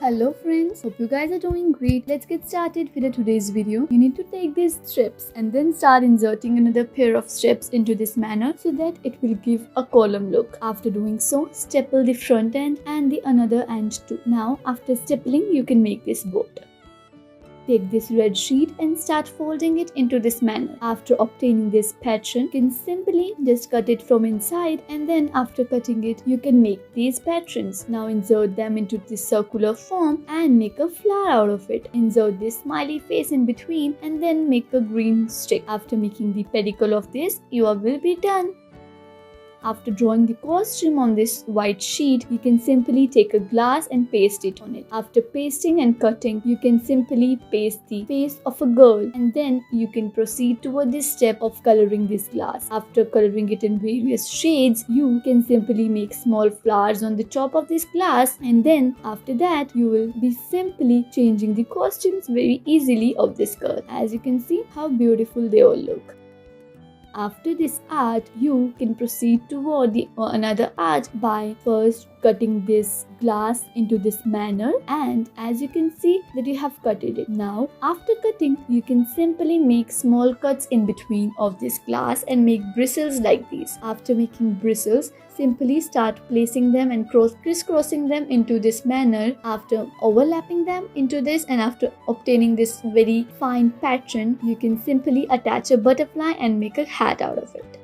Hello friends, hope you guys are doing great. Let's get started with today's video. You need to take these strips and then start inserting another pair of strips into this manner so that it will give a column look. After doing so, staple the front end and the another end too. Now after stapling, you can make this boat. Take this red sheet and start folding it into this manner. After obtaining this pattern, you can simply just cut it from inside, and then after cutting it, you can make these patterns. Now insert them into this circular form and make a flower out of it. Insert this smiley face in between and then make a green stick. After making the pedicle of this, you will be done. After drawing the costume on this white sheet, you can simply take a glass and paste it on it. After pasting and cutting, you can simply paste the face of a girl, and then you can proceed toward this step of coloring this glass. After coloring it in various shades, you can simply make small flowers on the top of this glass, and then after that, you will be simply changing the costumes very easily of this girl. As you can see how beautiful they all look. After this art, you can proceed toward the another art by first cutting this glass into this manner, and as you can see that you have cut it. Now after cutting, you can simply make small cuts in between of this glass and make bristles like these. After making bristles, simply start placing them and crisscrossing them into this manner. After overlapping them into this and after obtaining this very fine pattern, you can simply attach a butterfly and make a hat out of it.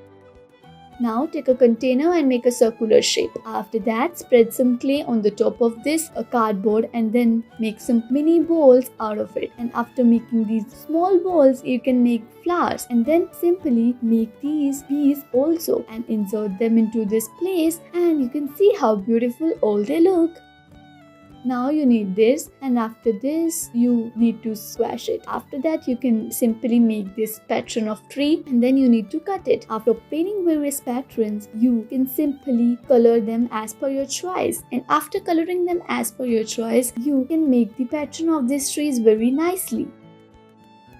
Now take a container and make a circular shape. After that, spread some clay on the top of this cardboard and then make some mini balls out of it. And after making these small balls, you can make flowers and then simply make these bees also and insert them into this place, and you can see how beautiful all they look. Now you need this, and after this you need to squash it. After that you can simply make this pattern of tree, and then you need to cut it. After obtaining various patterns, you can simply color them as per your choice, and after coloring them as per your choice, you can make the pattern of these trees very nicely.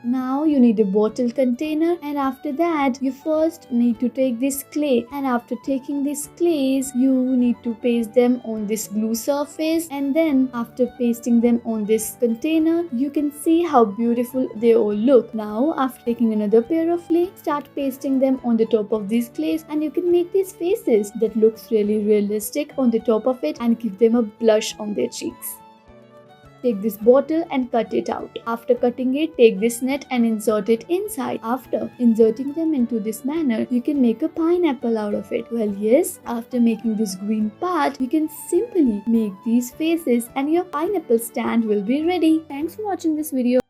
Now you need a bottle container, and after that you first need to take this clay, and after taking these clays you need to paste them on this glue surface, and then after pasting them on this container, you can see how beautiful they all look. Now after taking another pair of clay, start pasting them on the top of these clays, and you can make these faces that looks really realistic on the top of it and give them a blush on their cheeks. Take this bottle and cut it out. After cutting it, take this net and insert it inside. After inserting them into this manner, you can make a pineapple out of it. Well, yes, after making this green part, you can simply make these faces and your pineapple stand will be ready. Thanks for watching this video.